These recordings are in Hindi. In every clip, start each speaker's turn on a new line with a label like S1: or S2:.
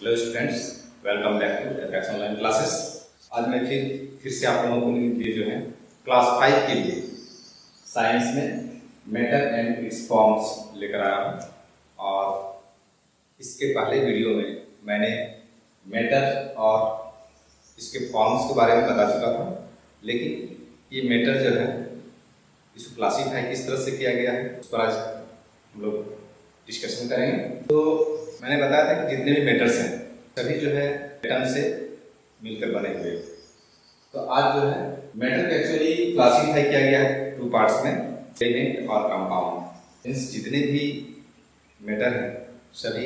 S1: Hello students, welcome back to Apex online classes. आज मैं फिर से आप लोगों के लिए जो है क्लास 5 के लिए साइंस में मैटर एंड इट्स फॉर्म्स लेकर आया हूँ। और इसके पहले वीडियो में मैंने मैटर और इसके फॉर्म्स के बारे में बता चुका था, लेकिन ये मैटर जो है इसको क्लासीफाई किस तरह से किया गया है उस पर आज हम लोग डिस्कशन करेंगे। तो मैंने बताया था कि जितने भी मेटर्स हैं सभी जो है एटम से मिलकर बने हुए हैं। तो आज जो है मैटर को एक्चुअली क्लासीफाई किया गया है टू पार्ट्स में, एलिमेंट और कंपाउंड। मींस जितने भी मैटर हैं सभी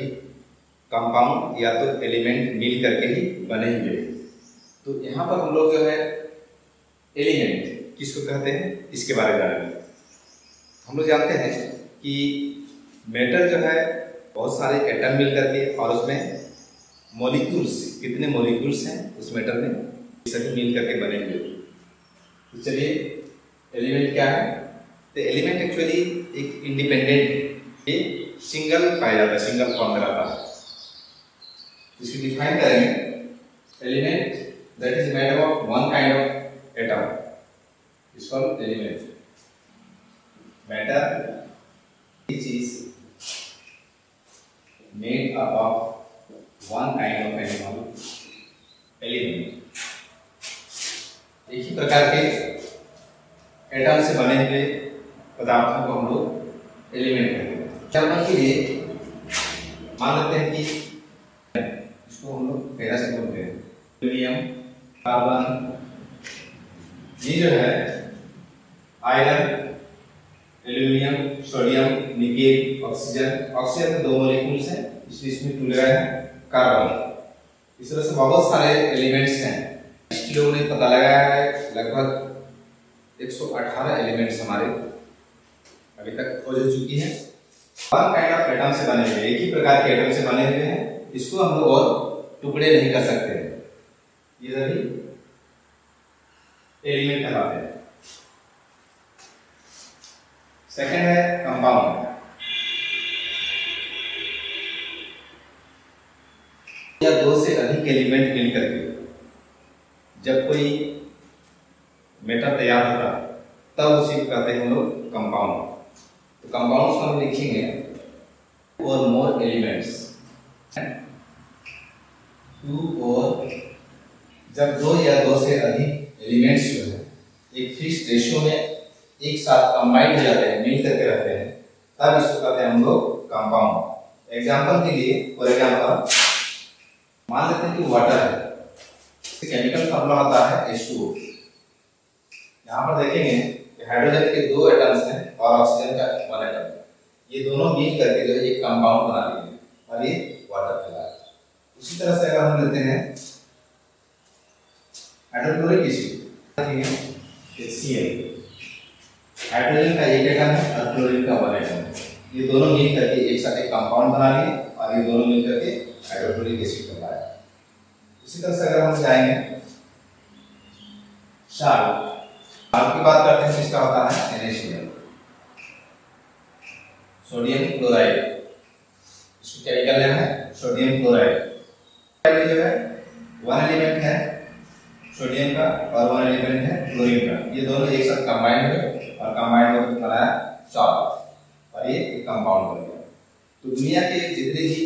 S1: कंपाउंड या तो एलिमेंट मिल करके ही बने हुए हैं। तो यहाँ पर हम लोग जो है एलिमेंट किसको कहते हैं इसके बारे में जानेंगे। हम लोग जानते हैं कि मैटर जो है बहुत सारे एटम मिल करके और उसमें मॉलिक्यूल्स, कितने मॉलिक्यूल्स हैं उस मैटर में, सभी मिल करके बने हुए। तो चलिए एलिमेंट क्या है। तो एलिमेंट एक्चुअली एक इंडिपेंडेंट है, ये सिंगल पाया जाता है, सिंगल फॉर्म में रहता है। इसको डिफाइन करेंगे, element that is made of one kind of atom is called element. Matter which is made up of one kind of animal element। एक ही प्रकार के एटम से बने हुए पदार्थों को हम लोग एलिमेंट कहते हैं। एग्जाम्पल के लिए मान लेते हैं कि इसको हम लोग फेरस से बोलते हैं, सोडियम, कार्बन, ये जो है iron, aluminium, sodium, nickel, oxygen. Oxygen में 2 मॉलिक्यूल्स हैं, इसलिए इसमें 2 लगाया है, कार्बन। इस तरह से बहुत सारे एलिमेंट्स हैं। इसके लोगों ने पता लगाया है लगभग 118 एलिमेंट्स हमारे अभी तक खोज हो चुकी है। वन काइंड ऑफ एटम से बने हुए, एक ही प्रकार के एटम से बने हुए हैं। इसको हम लोग और टुकड़े नहीं कर सकते, ये सभी एलिमेंट कहलाते हैं। सेकेंड है कंपाउंड। या 2 से अधिक एलिमेंट मिलकर के जब कोई मैटर तैयार होता है तब उसी को कहते हैं हम लोग कंपाउंड। तो कंपाउंड्स को हम लिखेंगे और मोर एलिमेंट्स, 2 और जब 2 या 2 से अधिक एलिमेंट्स जो है एक फिक्स रेशियो में एक साथ कंबाइंड हो जाते हैं, मिल करके रहते हैं, तब इसको कहते हैं हम लोग कंपाउंड। एग्जांपल के लिए फॉर एग्जांपल मान लेते हैं कि वाटर है, केमिकल फॉर्मूला होता है H2O। यहाँ पर देखेंगे कि हाइड्रोजन के 2 एटम्स हैं और ऑक्सीजन का 1 एटम, ये दोनों मिल करके जो है एक कंपाउंड बना लिए और ये वाटर कहलाता है। उसी तरह से अगर हम लेते हैं हाइड्रोक्लोरिक एसिड, HCl, हाइड्रोजन का 1 एटम है और क्लोरीन का 1 एटम है, ये दोनों मिल करके एक साथ एक कंपाउंड बना लिए और ये दोनों मिल करके हाइड्रोक्लोरिक एसिड कहलाया। इसी तरह से अगर हम जाएंगे साल्ट की बात करते हैं, इसका होता है NaCl, सोडियम क्लोराइड, इसको केमिकल नेम है सोडियम क्लोराइड। जो है 1 एलिमेंट है सोडियम का और 1 एलिमेंट है क्लोरीन का, ये दोनों एक साथ कंबाइंड हुए और कंबाइंड होकर बनाया सॉल्ट और ये एक कंपाउंड बन गया। तो दुनिया के जितने भी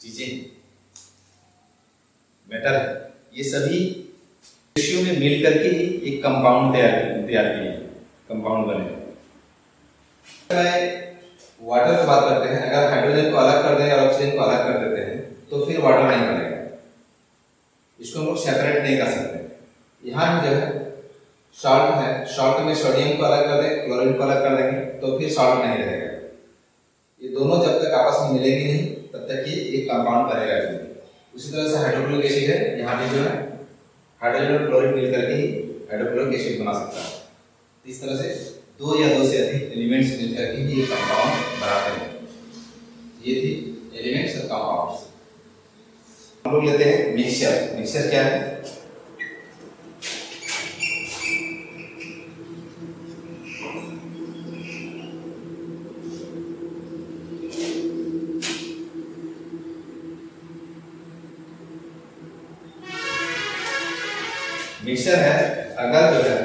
S1: चीजें मैटर है ये सभी रेशियो में मिल करके ही एक कंपाउंड तैयार किए, कंपाउंड बने। वाटर की बात करते हैं, अगर हाइड्रोजन को अलग कर दें और ऑक्सीजन को अलग कर देते हैं तो फिर वाटर नहीं बनेगा, इसको हम लोग सेपरेट नहीं कर सकते। यहाँ भी जो है सॉल्ट है, सॉल्ट में सोडियम को अलग कर दें, क्लोरीन को अलग कर देंगे तो फिर सॉल्ट नहीं रहेगा। ये दोनों जब तक आपस में मिलेंगे नहीं तब तक ये एक कंपाउंड बनेगा नहीं। उसी तरह से हाइड्रोक्लोरिक एसिड है, यहाँ भी जो है हाइड्रोजन और क्लोरीन मिलकर के ही हाइड्रोक्लोरिक एसिड बना सकता है। इस तरह से 2 या 2 से अधिक एलिमेंट्स मिलकर के ही एक कंपाउंड बनाते हैं। ये थी एलिमेंट्स और कंपाउंड्स। हम लोग लेते हैं मिक्सचर। मिक्सचर क्या है? मिक्सचर है, अगर जो है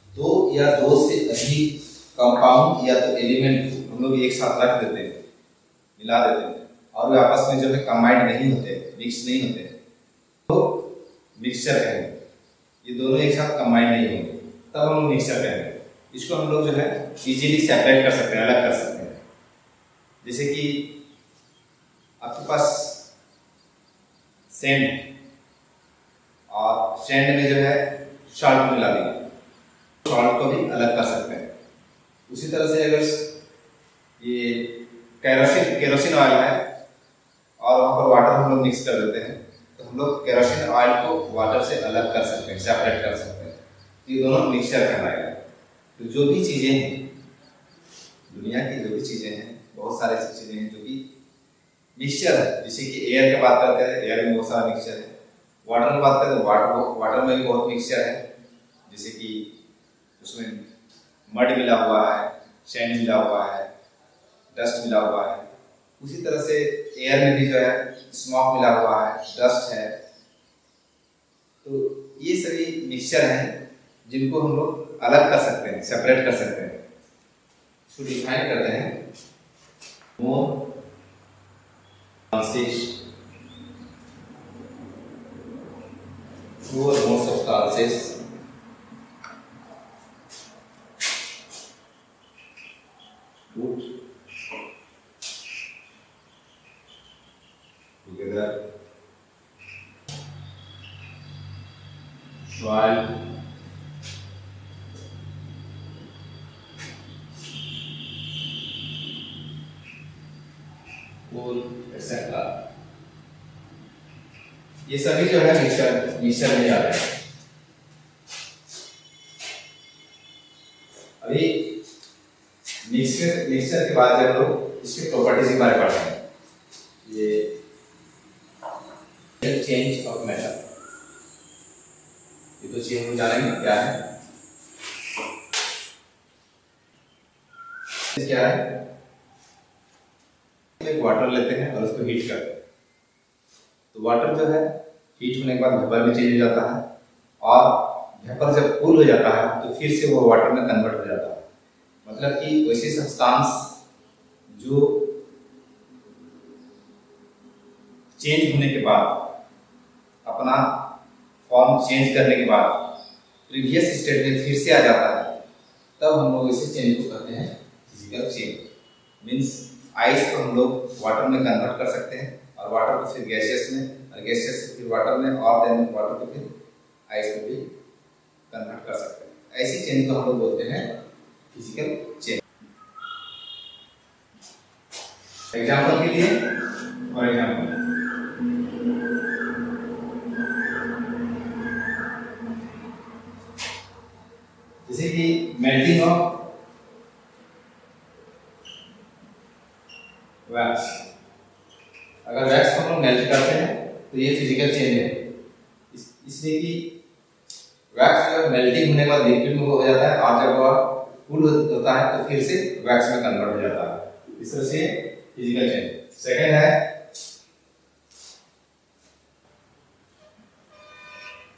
S1: दो या दो से अधिक कंपाउंड या तो एलिमेंट को हम लोग एक साथ रख देते हैं, मिला देते हैं, और वे आपस में जो है कंबाइंड नहीं होते, मिक्स नहीं होते, तो मिक्सचर कहेंगे। ये दोनों एक साथ कंबाइंड नहीं होंगे तब हम लोग मिक्सचर कहेंगे। इसको हम लोग जो है इजीली सेपरेट कर सकते हैं, अलग कर सकते हैं। जैसे कि आपके पास सैंड है और सैंड में जो है सॉल्ट मिला दिया, सॉल्ट को भी अलग कर सकते हैं। उसी तरह से अगर ये केरोसिन ऑयल है और वहाँ पर वाटर हम लोग मिक्स कर देते हैं, तो हम लोग केरोसिन ऑयल को वाटर से अलग कर सकते हैं, सेपरेट कर सकते हैं। ये दोनों मिक्सचर कहलाएगा। तो जो भी चीज़ें हैं, दुनिया की जो भी चीज़ें हैं, बहुत सारी चीज़ें हैं जो कि मिक्सचर है। जैसे कि एयर की बात करते हैं, एयर में बहुत सारा मिक्सचर है। वाटर की बात करते हैं, वाटर में भी बहुत मिक्सचर है। जैसे कि उसमें मड मिला हुआ है, सैंड मिला हुआ है, डस्ट मिला हुआ है। उसी तरह से एयर में भी जो है स्मॉक मिला हुआ है, डस्ट है। तो ये सभी मिक्सचर हैं जिनको हम लोग अलग कर सकते हैं, सेपरेट कर सकते हैं। इसको डिफाइन करते हैं मोर substances put together soil coal etc. ये सभी जो है मिक्सचर में जाते हैं। अभी मिक्सचर के बाद जब लोग इसके प्रॉपर्टीज के बारे में पढ़ते हैं, ये चेंज ऑफ मैटर, ये तो चीज हम जानेंगे क्या है। क्या है, एक वाटर लेते हैं और उसको हीट करते हैं, तो वाटर जो है हीट होने के बाद वेपर में चेंज हो जाता है, और वेपर जब कूल हो जाता है तो फिर से वो वाटर में कन्वर्ट हो जाता है। मतलब कि वैसी सब्सटेंस जो चेंज होने के बाद, अपना फॉर्म चेंज करने के बाद प्रीवियस स्टेट में फिर से आ जाता है, तब हम लोग इसे चेंज को कहते हैं फिजिकल चेंज। मीन्स आइस को हम लोग वाटर में कन्वर्ट कर सकते हैं, और वाटर को फिर गैसियस में, और गैसियस से फिर वाटर में, और देन वाटर को फिर आइस में भी कन्वर्ट कर सकते हैं। ऐसी चेंज को हम लोग बोलते हैं फिजिकल चेंज। एग्जाम्पल के लिए, फॉर एग्जाम्पल जैसे कि मेल्टिंग ऑफ वैक्स। अगर वैक्स को हम लोग मेल्ट करते हैं तो ये फिजिकल चेंज है, इसलिए कि वैक्स जब मेल्टिंग होने के बाद लिक्विड में हो जाता है, और जब वह कूल होता है तो फिर से वैक्स में कन्वर्ट हो जाता है। इस तरह से फिजिकल चेंज। सेकेंड है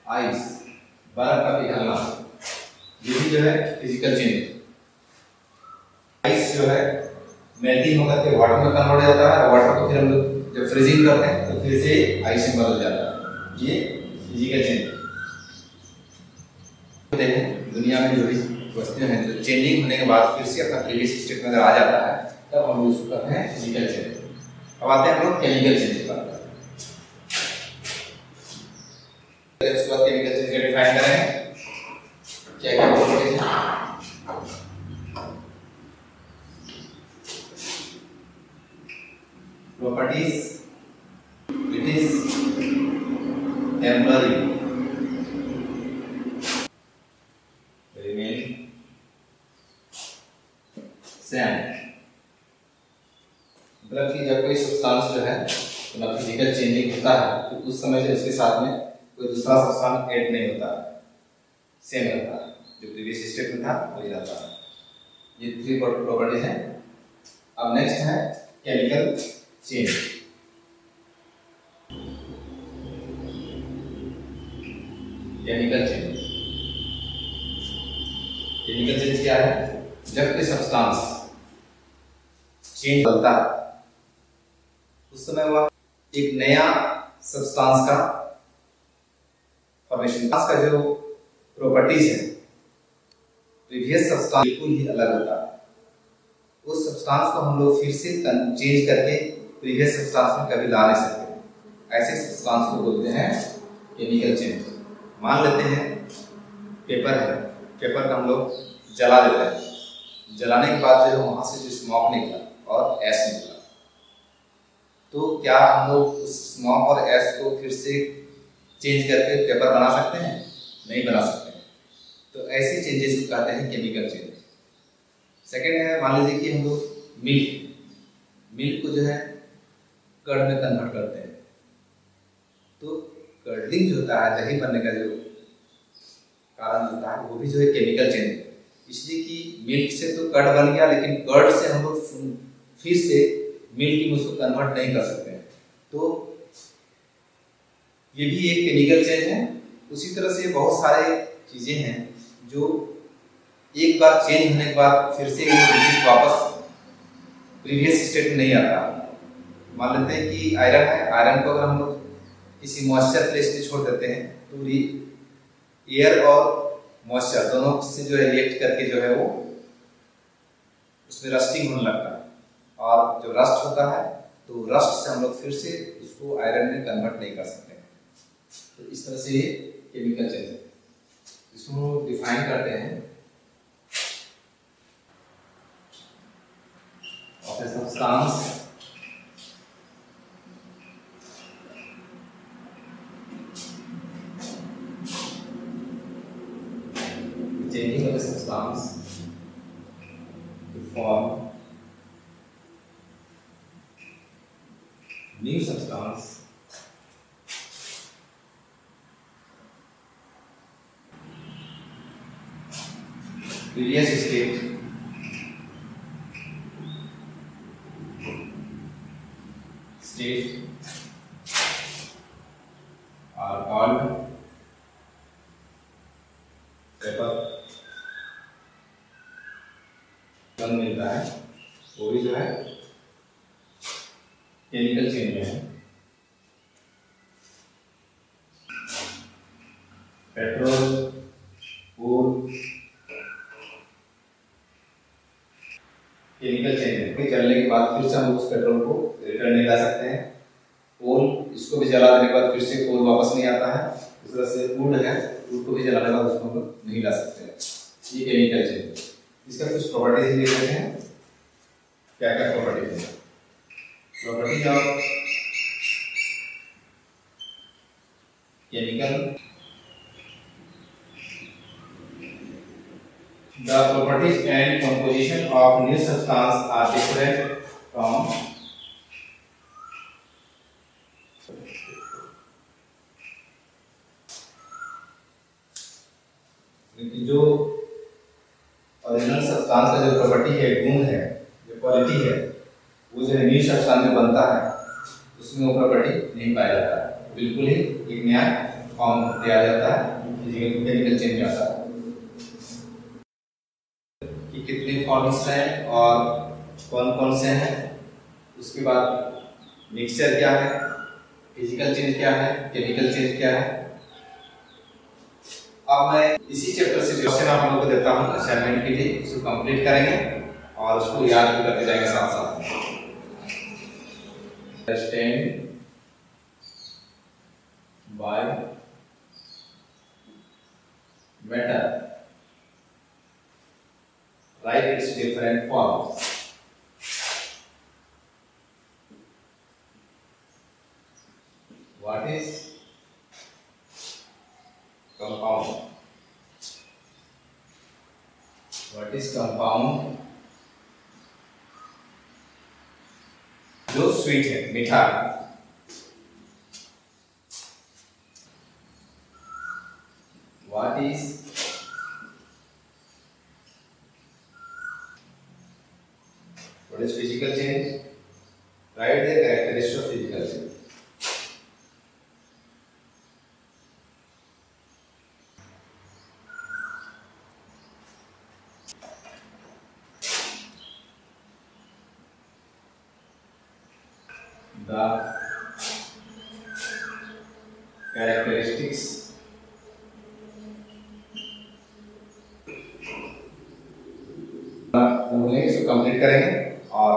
S1: आइस, बर्फ का पिघलना, ये भी जो है फिजिकल चेंज है। आइस जो है मेल्टिंग होकर के वाटर में कन्वर्ट हो जाता है, और वाटर को फिर हम लोग जब फ्रीजिंग करते हैं तो फिर से आइस में बदल जाता है। ये फिजिकल चेंज है। दुनिया में जो भी वस्तुएं हैं जो चेंजिंग होने के बाद फिर से अपना प्रीवियस स्टेट में अगर आ जाता है, तब हम उसको कहते हैं फिजिकल चेंज। अब आते हैं हम लोग केमिकल चेंज पर। उसके बाद केमिकल चेंज का डिफाइन करें, क्या क्या प्रॉपर्टीज हैं। Properties, it is temporary, remain same। मतलब कि जब कोई सब्सटेंस जो है तो फिजिकल चेंजिंग होता है, तो उस समय से उसके साथ में कोई दूसरा सब्सटेंस ऐड नहीं होता है, सेम रहता है, जो प्रीवियस स्टेट में था वही रहता है। ये थ्री प्रॉपर्टीज हैं। अब नेक्स्ट है chemical change. Chemical change. Chemical change क्या है? जब कोई सब्सटेंस चेंज होता है उस समय वह एक नया सब्सटेंस का फॉर्मेशन का जो प्रॉपर्टीज है प्रीवियस सब्सटेंस बिल्कुल ही अलग होता है। उस सब्सटेंस को हम लोग फिर से चेंज करके प्रीवियस सब्सटेंस में कभी ला नहीं सकते। ऐसे सब्सटेंस को बोलते हैं केमिकल चेंज। मान लेते हैं पेपर है, पेपर को हम लोग जला देते हैं, जलाने के बाद जो वहां से जो स्मोक निकला और ऐश निकला, तो क्या हम लोग उस स्मोक और ऐश को फिर से चेंज करके पेपर बना सकते हैं? नहीं बना सकते हैं। तो ऐसी चेंजेस को कहते हैं केमिकल चेंज। सेकेंड है, मान लीजिए कि हम लोग मिल्क को जो है कर्ड में कन्वर्ट करते हैं, तो कर्डलिंग जो होता है, दही बनने का जो कारण होता है, वो भी जो है केमिकल चेंज है। इसलिए कि मिल्क से तो कर्ड बन गया, लेकिन कर्ड से हम लोग फिर से मिल्क में उसको कन्वर्ट नहीं कर सकते हैं, तो ये भी एक केमिकल चेंज है। उसी तरह से बहुत सारे चीजें हैं जो एक बार चेंज होने के बाद फिर से वापस प्रीवियस स्टेट में नहीं आता। मान लेते हैं कि आयरन है, आयरन को अगर हम लोग किसी मॉइस्चर प्लेस पे छोड़ देते हैं तो एयर और मॉइस्चर दोनों से जो है रिएक्ट करके जो है वो उसमें रस्टिंग होने लगता है, और जो रस्ट होता है तो रस्ट से हम लोग फिर से उसको आयरन में कन्वर्ट नहीं कर सकते हैं। तो इस तरह से ये केमिकल चेंज है, इसको हम लोग डिफाइन करते हैं of a substance changing of a substance to form new substance previous state are called paper मिल रहा है, वो भी जो है केमिकल चेंज में है। पेट्रोल, कोल केमिकल चेंज है। जलने के बाद फिर से हम उस पेट्रोल को रिटर्न नहीं ला सकते हैं। कोल, इसको भी जला देने के बाद फिर से कोल वापस नहीं आता है। इस तरह से वुड है, वुड को भी जलाने के बाद उसको हम लोग नहीं ला सकते हैं। ये केमिकल चेंज। इसका कुछ प्रॉपर्टीज लिख लेते हैं। क्या क्या प्रॉपर्टीज है? Properties of chemical, the properties and composition of new substance are different from जो ओरिजिनल सब्सटेंस का जो प्रॉपर्टी है, गुण है, जो क्वालिटी है, वो जो न्यू सब्सटेंस जो बनता है उसमें वो प्रॉपर्टी नहीं पाया जाता है। बिल्कुल ही एक नया फॉर्म दिया जाता है, केमिकल चेंज आता है। कि कितने फॉर्म्स हैं और कौन कौन से हैं, उसके बाद मिक्सचर क्या है, फिजिकल चेंज क्या है, केमिकल चेंज क्या है। अब मैं इसी चैप्टर से क्वेश्चन आप लोगों को देता हूं असाइनमेंट के लिए, उसको कंप्लीट करेंगे और उसको याद भी करते जाएंगे साथ साथ। Understand by matter, right it's different forms. What is compound? What is compound? जो स्वीट है, मीठा। What is physical change? Write the characteristics of physical change. the characteristics इसको कंप्लीट करेंगे और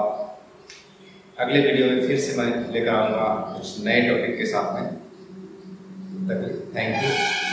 S1: अगले वीडियो में फिर से मैं लेकर आऊंगा कुछ नए टॉपिक के साथ में। Thank you.